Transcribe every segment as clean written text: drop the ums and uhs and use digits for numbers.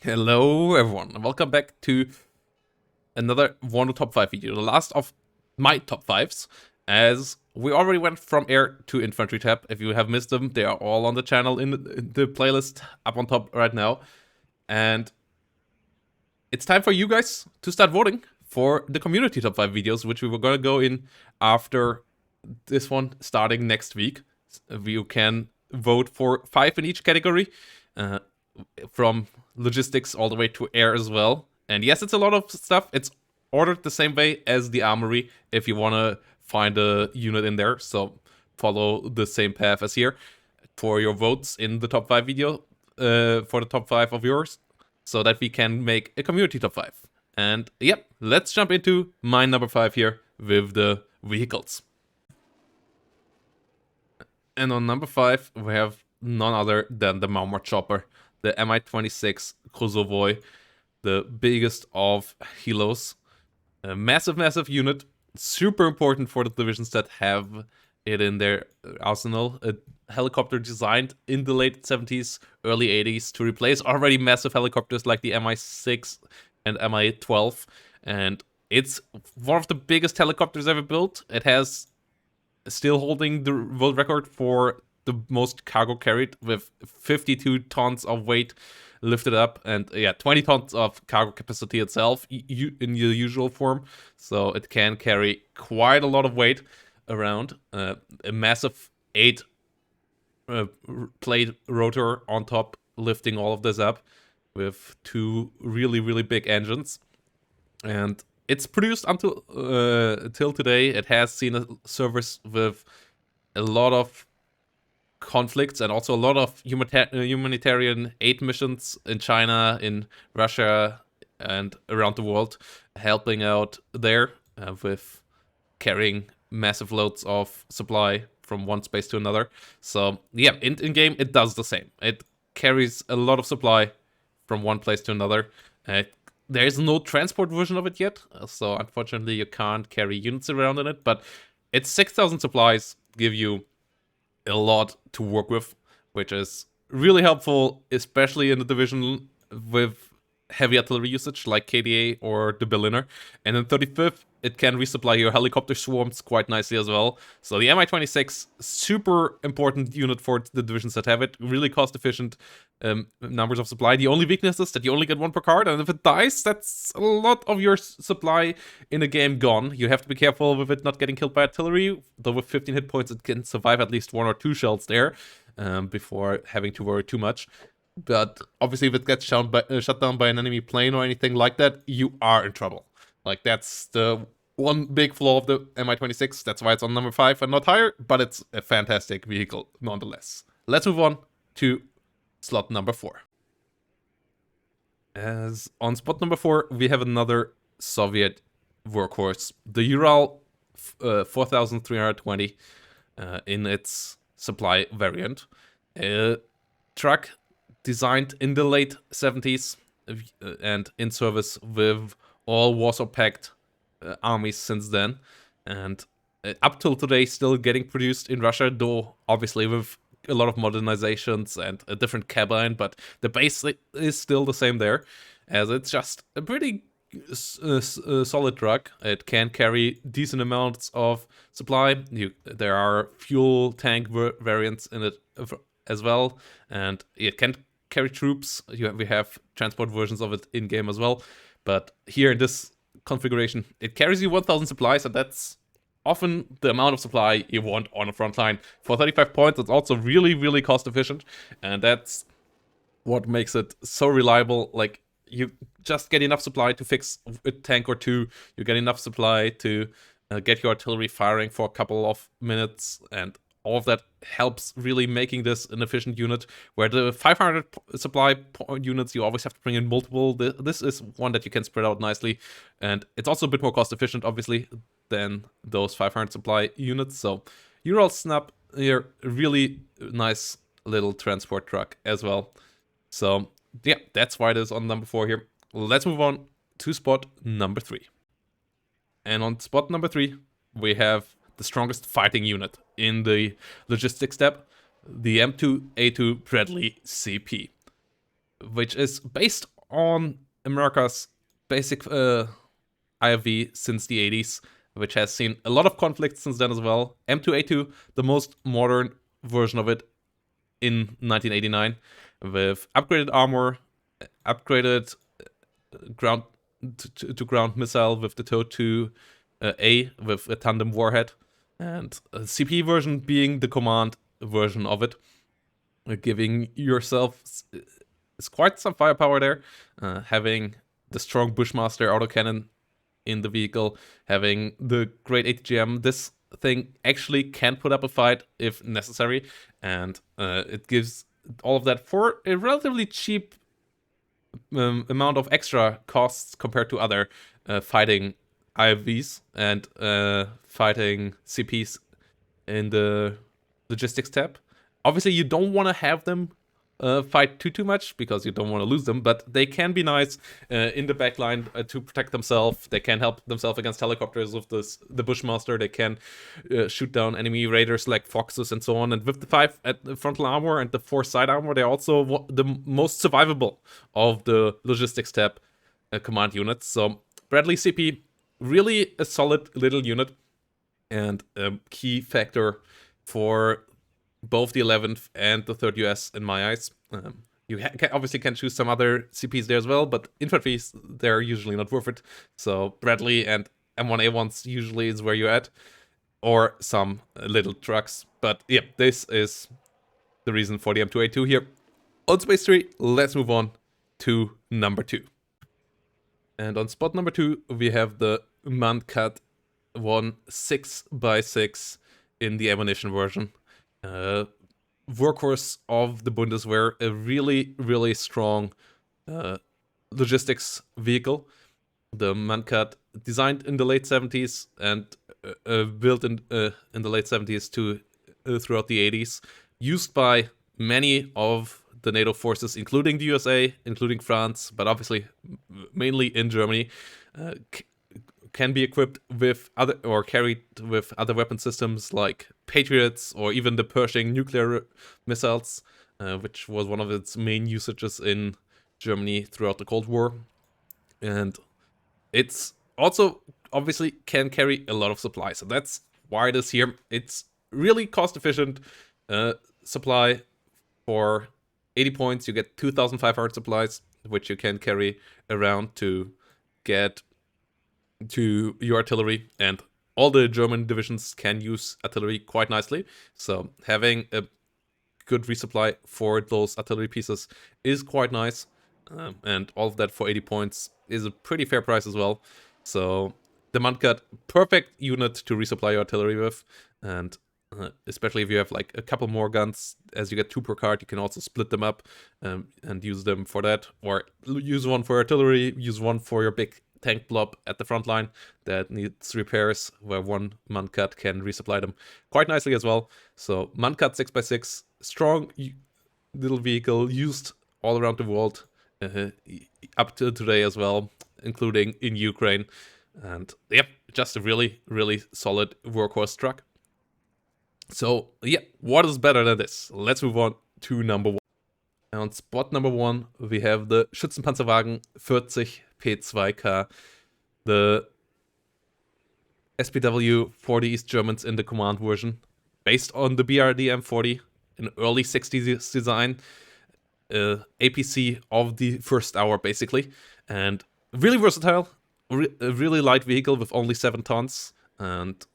Hello everyone, and welcome back to another WARNO top 5 video, the last of my top 5s, as we already went from air to infantry tab. If you have missed them, they are all on the channel in the playlist up on top right now. And it's time for you guys to start voting for the community top 5 videos, which we were gonna go in after this one starting next week. You can vote for 5 in each category. From logistics all the way to air as well. And yes, it's a lot of stuff. It's ordered the same way as the armory if you want to find a unit in there. So follow the same path as here for your votes in the top 5 video for the top 5 of yours, so that we can make a community top 5. And yep, let's jump into my number 5 here with the vehicles. And on number 5, we have none other than the Marmor Chopper, the Mi-26 Kosovoy, the biggest of helos. A massive unit, super important for the divisions that have it in their arsenal. A helicopter designed in the late 70s, early 80s to replace already massive helicopters like the Mi-6 and Mi-12. And it's one of the biggest helicopters ever built. It has still holding the world record for the most cargo carried, with 52 tons of weight lifted up, and 20 tons of cargo capacity itself in the usual form. So it can carry quite a lot of weight around. A massive 8 plate rotor on top, lifting all of this up with 2 really big engines. And it's produced until till today. It has seen a service with a lot of conflicts and also a lot of humanitarian aid missions in China, in Russia, and around the world, helping out there with carrying massive loads of supply from one space to another. So yeah, in game it does the same. It carries a lot of supply from one place to another. There is no transport version of it yet, so unfortunately you can't carry units around in it, but its 6,000 supplies give you a lot to work with, which is really helpful, especially in the division with heavy artillery usage like KDA or the Berliner. And in 35th, it can resupply your helicopter swarms quite nicely as well. So the Mi-26, super important unit for the divisions that have it. Really cost efficient numbers of supply. The only weakness is that you only get 1 per card, and if it dies, that's a lot of your supply in a game gone. You have to be careful with it not getting killed by artillery, though with 15 hit points it can survive at least 1 or 2 shells there before having to worry too much. But obviously if it gets shut down by an enemy plane or anything like that, you are in trouble. Like, that's the one big flaw of the Mi-26. That's why it's on number 5 and not higher, but it's a fantastic vehicle nonetheless. Let's move on to slot number 4. As on spot number 4, we have another Soviet workhorse, the Ural 4320 in its supply variant. A truck designed in the late 70s and in service with all Warsaw Pact armies since then, and up till today still getting produced in Russia, though obviously with a lot of modernizations and a different cabin, but the base is still the same there, as it's just a pretty solid truck. It can carry decent amounts of supply. There are fuel tank variants in it as well, and it can carry troops. We have transport versions of it in game as well, but here in this configuration it carries you 1,000 supplies, and that's often the amount of supply you want on a front line. For 35 points, it's also really cost efficient, and that's what makes it so reliable. Like, you just get enough supply to fix a tank or 2, you get enough supply to get your artillery firing for a couple of minutes, and all of that helps really making this an efficient unit, where the 500 supply point units, you always have to bring in multiple. This is one that you can spread out nicely, and it's also a bit more cost efficient, obviously, than those 500 supply units. So Ural Snap here, really nice little transport truck as well. So yeah, that's why it is on number 4 here. Let's move on to spot number 3. And on spot number 3, we have the strongest fighting unit in the logistics step, the M2A2 Bradley CP, which is based on America's basic IFV since the 80s, which has seen a lot of conflict since then as well. M2A2, the most modern version of it in 1989, with upgraded armor, upgraded ground to ground missile with the TOW-2A with a tandem warhead, and a CP version being the command version of it, giving yourself quite some firepower there, having the strong Bushmaster autocannon in the vehicle, having the great ATGM. This thing actually can put up a fight if necessary, and it gives all of that for a relatively cheap amount of extra costs compared to other fighting IFVs and fighting CPs in the logistics tab. Obviously, you don't want to have them fight too much because you don't want to lose them, but they can be nice in the backline to protect themselves. They can help themselves against helicopters with the Bushmaster. They can shoot down enemy raiders like foxes and so on. And with the 5 at the frontal armor and the 4 side armor, they're also the most survivable of the logistics tab command units. So Bradley CP, really a solid little unit and a key factor for both the 11th and the 3rd US in my eyes. You obviously can choose some other CPs there as well, but infantry, they're usually not worth it. So Bradley and M1A1s usually is where you're at, or some little trucks. But yeah, this is the reason for the M2A2 here. On space 3, let's move on to number 2. And on spot number 2, we have the Mankat 1 6x6 in the ammunition version. Workhorse of the Bundeswehr, a really strong logistics vehicle. The Mankat, designed in the late 70s and built in the late 70s to throughout the 80s, used by many of the NATO forces, including the USA, including France, but obviously mainly in Germany. Can be equipped with other, or carried with other weapon systems like Patriots or even the Pershing nuclear missiles, which was one of its main usages in Germany throughout the Cold War. And it's also obviously can carry a lot of supply, so that's why it is here. It's really cost efficient supply. For 80 points, you get 2,500 supplies, which you can carry around to get to your artillery, and all the German divisions can use artillery quite nicely. So having a good resupply for those artillery pieces is quite nice, and all of that for 80 points is a pretty fair price as well. So the Mankat, perfect unit to resupply your artillery with, and especially if you have like a couple more guns, as you get 2 per card, you can also split them up and use them for that, or use one for artillery, use one for your big tank blob at the front line that needs repairs, where one Mankat can resupply them quite nicely as well. So Mankat 6x6, strong little vehicle used all around the world up to today as well, including in Ukraine. And yep, just a really solid workhorse truck. So yeah, what is better than this? Let's move on to number 1. On spot number 1, we have the Schützenpanzerwagen 40 P2K, the SPW for the East Germans in the command version, based on the BRD M40, an early 60s design, APC of the first hour basically, and really versatile, a really light vehicle with only 7 tons, and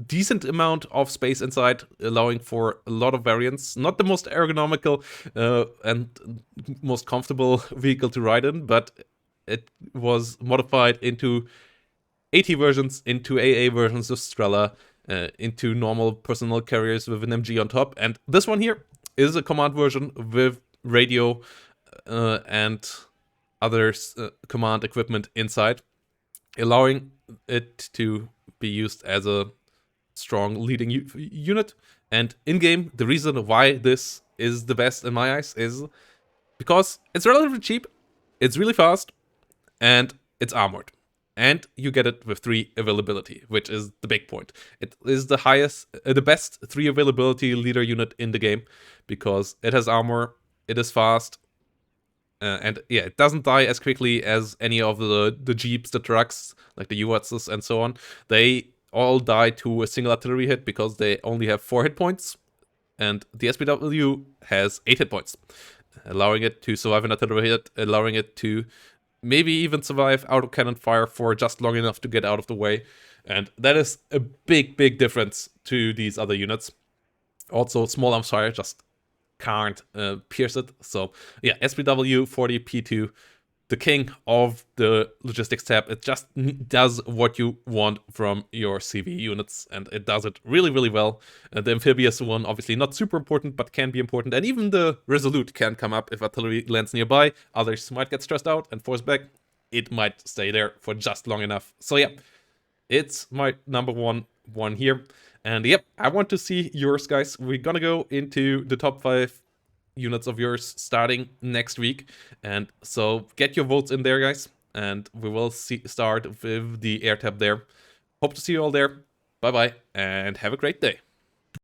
decent amount of space inside, allowing for a lot of variants. Not the most ergonomical and most comfortable vehicle to ride in, but it was modified into AT versions, into AA versions of Strela, into normal personal carriers with an MG on top. And this one here is a command version with radio and other command equipment inside, allowing it to be used as a strong leading unit. And in-game, the reason why this is the best in my eyes is because it's relatively cheap, it's really fast, and it's armored. And you get it with 3 availability, which is the big point. It is the best 3 availability leader unit in the game, because it has armor, it is fast, And yeah, it doesn't die as quickly as any of the jeeps, the trucks, like the UATs and so on. They all die to a single artillery hit because they only have 4 hit points, and the SPW has 8 hit points, allowing it to survive an artillery hit, allowing it to maybe even survive autocannon fire for just long enough to get out of the way. And that is a big, big difference to these other units. Also, small arms fire just can't pierce it. So yeah, SPW 40P2, the king of the logistics tab. It just does what you want from your CV units, and it does it really, really well. The amphibious one, obviously not super important, but can be important. And even the resolute can come up if artillery lands nearby. Others might get stressed out and forced back. It might stay there for just long enough. So yeah, it's my number one here. And yep, I want to see yours, guys. We're gonna go into the top 5 units of yours starting next week. And so get your votes in there, guys. And we will start with the air tab there. Hope to see you all there. Bye-bye, and have a great day.